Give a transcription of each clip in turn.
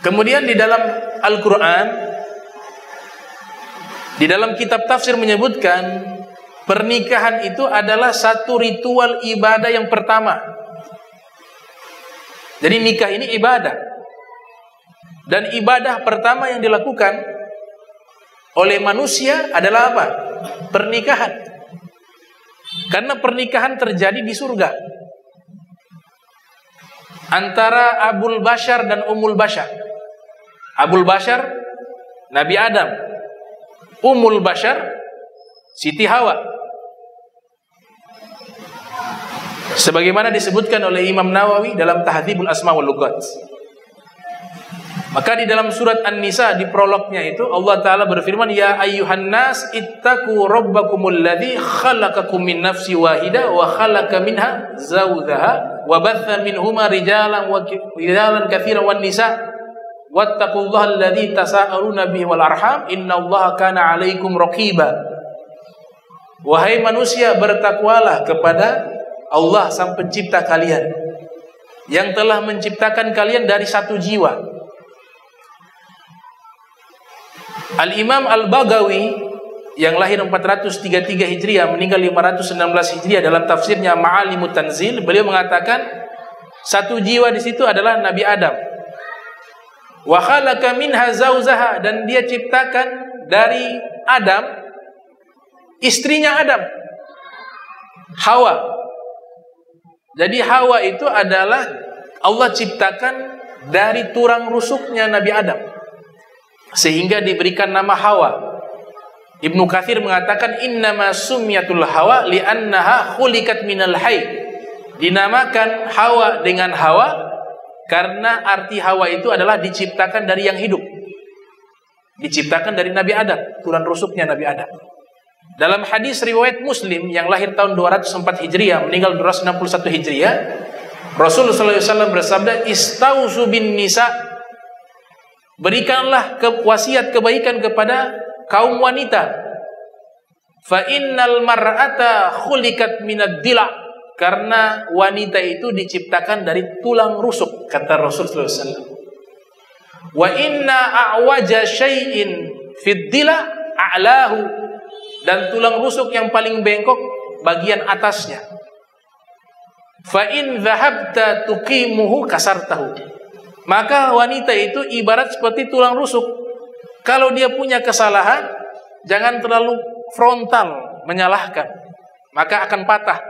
Kemudian di dalam Al-Quran, di dalam kitab tafsir menyebutkan pernikahan itu adalah satu ritual ibadah yang pertama. Jadi nikah ini ibadah. Dan ibadah pertama yang dilakukan oleh manusia adalah apa? Pernikahan. Karena pernikahan terjadi di surga antara Abul Bashar dan Ummul Bashar. Abul Bashar Nabi Adam, Ummul Bashar Siti Hawa. Sebagaimana disebutkan oleh Imam Nawawi dalam Tahdzibul Asma wal Lughat. Maka di dalam surat An-Nisa di prolognya itu Allah Ta'ala berfirman, Ya ayyuhan nas ittaqu rabbakumul ladzi khalaqakum min nafsi wahidah wa khalaqa minha zawjaha wa batha minhuma rijalan katsiran wan nisa wattaqullaha alladzi tasaaluna bihi wal arham innallaha kana 'alaikum raqiba. Wahai manusia, bertakwalah kepada Allah sang pencipta kalian yang telah menciptakan kalian dari satu jiwa. Al-Imam Al-Baghawi yang lahir 433 Hijriah meninggal 516 Hijriah dalam tafsirnya Ma'alimut Tanzil, beliau mengatakan satu jiwa di situ adalah Nabi Adam. Wa khalaqa minha zawjaha, dan dia ciptakan dari Adam istrinya Adam, Hawa. Jadi Hawa itu adalah Allah ciptakan dari tulang rusuknya Nabi Adam, sehingga diberikan nama Hawa. Ibnu Katsir mengatakan innama summiyatul Hawa li'annaha khuliqat minal hayy. Dinamakan Hawa dengan Hawa karena arti Hawa itu adalah diciptakan dari yang hidup. Diciptakan dari Nabi Adam, tulang rusuknya Nabi Adam. Dalam hadis riwayat Muslim yang lahir tahun 204 Hijriah, meninggal 261 Hijriah, Rasulullah SAW bersabda, Istausu bin nisa, berikanlah wasiat kebaikan kepada kaum wanita. Fa innal mar'ata khuliqat minad dila, karena wanita itu diciptakan dari tulang rusuk, kata Rasulullah SAW. Wa inna a'waja syai'in fid dila a'lahu, dan tulang rusuk yang paling bengkok bagian atasnya. Fa in dhahabta tuqimuhu kasartahu, maka wanita itu ibarat seperti tulang rusuk. Kalau dia punya kesalahan, jangan terlalu frontal menyalahkan, maka akan patah.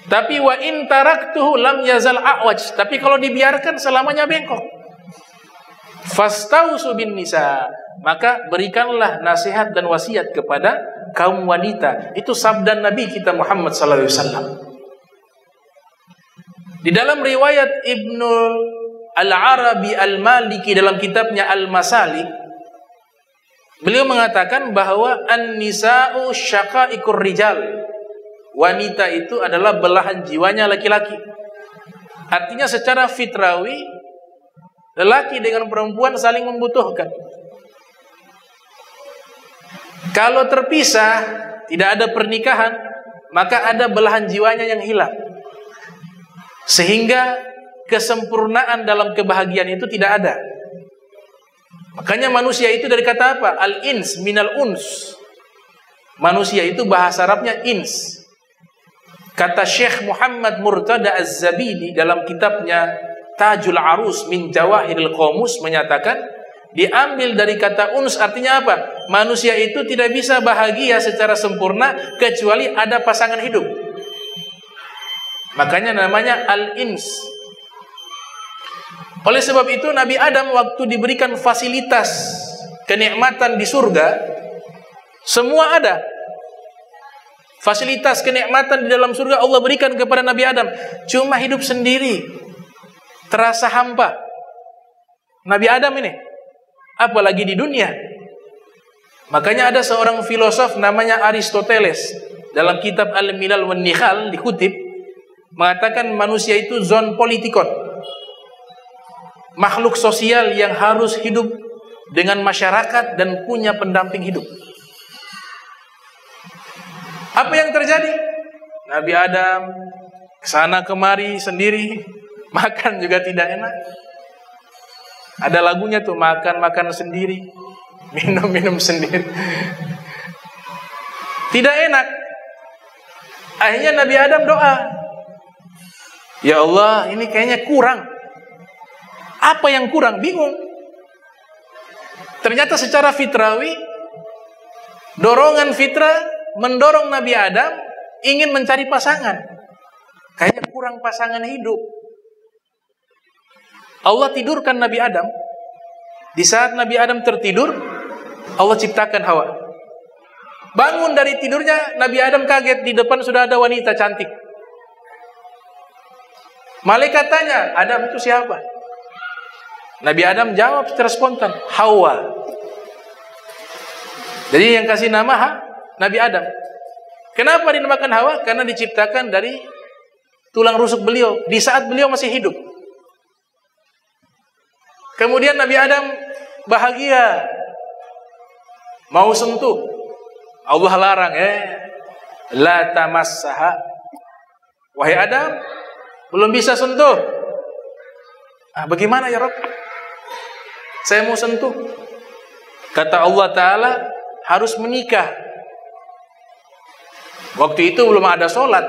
Tapi wa in taraktuhu lam yazal a'waj, tapi kalau dibiarkan selamanya bengkok. Fastausu bin nisa, maka berikanlah nasihat dan wasiat kepada kaum wanita. Itu sabda Nabi kita Muhammad sallallahu alaihi wasallam. Di dalam riwayat Ibnu Al-Arabi Al-Maliki dalam kitabnya Al-Masalik, beliau mengatakan bahwa an-nisa'u syaqa'iqur rijal. Wanita itu adalah belahan jiwanya laki-laki. Artinya secara fitrawi lelaki dengan perempuan saling membutuhkan. Kalau terpisah, tidak ada pernikahan, maka ada belahan jiwanya yang hilang. Sehingga kesempurnaan dalam kebahagiaan itu tidak ada. Makanya manusia itu dari kata apa? Al-ins minal uns. Manusia itu bahasa Arabnya ins. Kata Syekh Muhammad Murtada Az-Zabidi dalam kitabnya Tajul Arus min Jawahiril Qamus menyatakan, diambil dari kata uns, artinya apa? Manusia itu tidak bisa bahagia secara sempurna kecuali ada pasangan hidup. Makanya namanya al-ins. Oleh sebab itu Nabi Adam waktu diberikan fasilitas kenikmatan di surga, semua ada. Fasilitas kenikmatan di dalam surga Allah berikan kepada Nabi Adam. Cuma hidup sendiri, terasa hampa. Nabi Adam ini, apalagi di dunia. Makanya ada seorang filosof namanya Aristoteles, dalam kitab Al-Milal wan Nihal dikutip, mengatakan manusia itu zon politikon, makhluk sosial yang harus hidup dengan masyarakat dan punya pendamping hidup. Apa yang terjadi? Nabi Adam kesana kemari sendiri, makan juga tidak enak. Ada lagunya tuh, makan-makan sendiri, minum-minum sendiri. Tidak enak. Akhirnya Nabi Adam doa, ya Allah, ini kayaknya kurang. Apa yang kurang? Bingung. Ternyata secara fitrawi, dorongan fitrah mendorong Nabi Adam ingin mencari pasangan. Kayaknya kurang pasangan hidup. Allah tidurkan Nabi Adam. Di saat Nabi Adam tertidur, Allah ciptakan Hawa. Bangun dari tidurnya, Nabi Adam kaget, di depan sudah ada wanita cantik. Malaikat tanya, Adam itu siapa? Nabi Adam jawab secara spontan, Hawa. Jadi yang kasih nama Nabi Adam. Kenapa dinamakan Hawa? Karena diciptakan dari tulang rusuk beliau di saat beliau masih hidup. Kemudian Nabi Adam bahagia, mau sentuh. Allah larang, la tamassaha. Wahai Adam, belum bisa sentuh. Bagaimana ya Rabb? Saya mau sentuh. Kata Allah Ta'ala, harus menikah. Waktu itu belum ada sholat,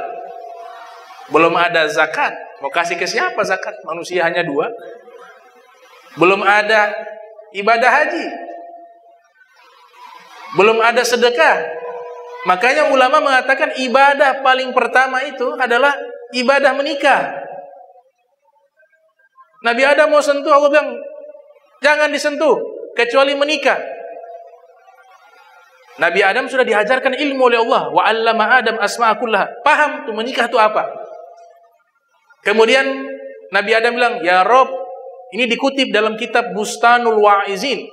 belum ada zakat. Mau kasih ke siapa zakat? Manusia hanya 2. Belum ada ibadah haji, belum ada sedekah. Makanya ulama mengatakan ibadah paling pertama itu adalah ibadah menikah. Nabi Adam mau sentuh, Allah bilang jangan disentuh kecuali menikah. Nabi Adam sudah diajarkan ilmu oleh Allah. Wa 'allama Adam asma'a kullaha. Paham tuh menikah itu apa. Kemudian Nabi Adam bilang, ya Rob, ini dikutip dalam kitab Bustanul Wa'izin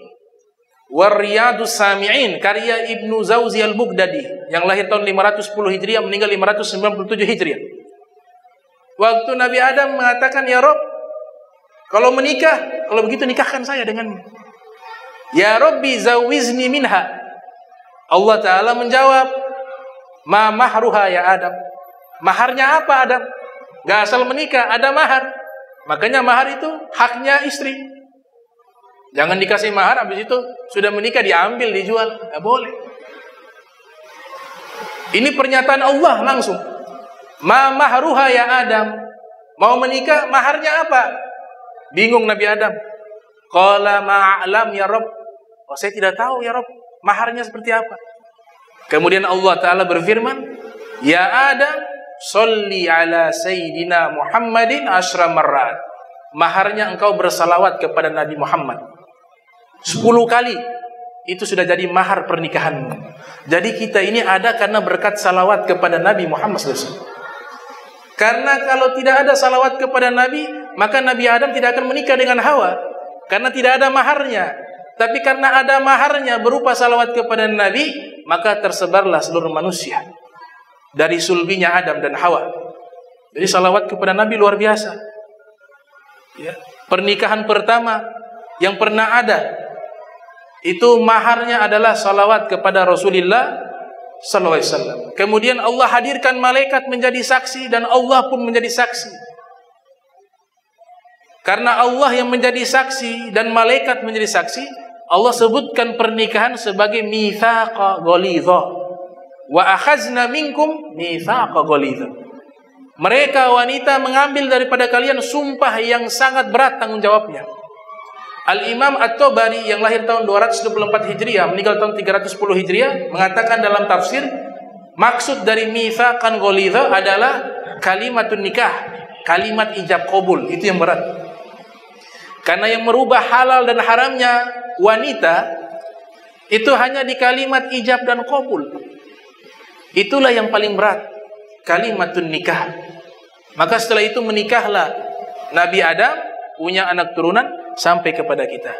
Wariyadus Sami'in karya Ibnu Zawzi Al-Bughdadi yang lahir tahun 510 Hijriah, meninggal 597 Hijriah. Waktu Nabi Adam mengatakan, ya Rob, kalau menikah, kalau begitu nikahkan saya denganmu. Ya Rabbi zawizni minha. Allah Ta'ala menjawab, ma mahruha ya Adam. Maharnya apa Adam? Gak asal menikah, ada mahar. Makanya mahar itu haknya istri. Jangan dikasih mahar, habis itu sudah menikah diambil, dijual. Gak boleh. Ini pernyataan Allah langsung. Ma mahruha ya Adam. Mau menikah, maharnya apa? Bingung Nabi Adam. Qala ma'alam ya Rabb. Oh, saya tidak tahu ya Rabb, maharnya seperti apa. Kemudian Allah Ta'ala berfirman, ya Adam, sholli ala Sayyidina Muhammadin 10 marrat. Maharnya engkau bersalawat kepada Nabi Muhammad 10 kali. Itu sudah jadi mahar pernikahanmu. Jadi kita ini ada karena berkat salawat kepada Nabi Muhammad SAW. Karena kalau tidak ada salawat kepada Nabi, maka Nabi Adam tidak akan menikah dengan Hawa. Karena tidak ada maharnya. Tapi karena ada maharnya berupa salawat kepada Nabi, maka tersebarlah seluruh manusia dari sulbinya Adam dan Hawa. Jadi salawat kepada Nabi luar biasa. Ya. Pernikahan pertama yang pernah ada, itu maharnya adalah salawat kepada Rasulullah sallallahu alaihi wasallam. Kemudian Allah hadirkan malaikat menjadi saksi dan Allah pun menjadi saksi. Karena Allah yang menjadi saksi dan malaikat menjadi saksi, Allah sebutkan pernikahan sebagai mitsaqa ghalidha. Wa akhazna minkum mitsaqa ghalidha. Mereka wanita mengambil daripada kalian sumpah yang sangat berat tanggung jawabnya. Al-Imam At-Tabari yang lahir tahun 224 Hijriah, meninggal tahun 310 Hijriah, mengatakan dalam tafsir, maksud dari mitsaqan ghalidha adalah kalimatun nikah, kalimat ijab qabul, itu yang berat. Karena yang merubah halal dan haramnya wanita itu hanya di kalimat ijab dan qabul. Itulah yang paling berat, kalimatun nikah. Maka setelah itu menikahlah Nabi Adam, punya anak turunan sampai kepada kita.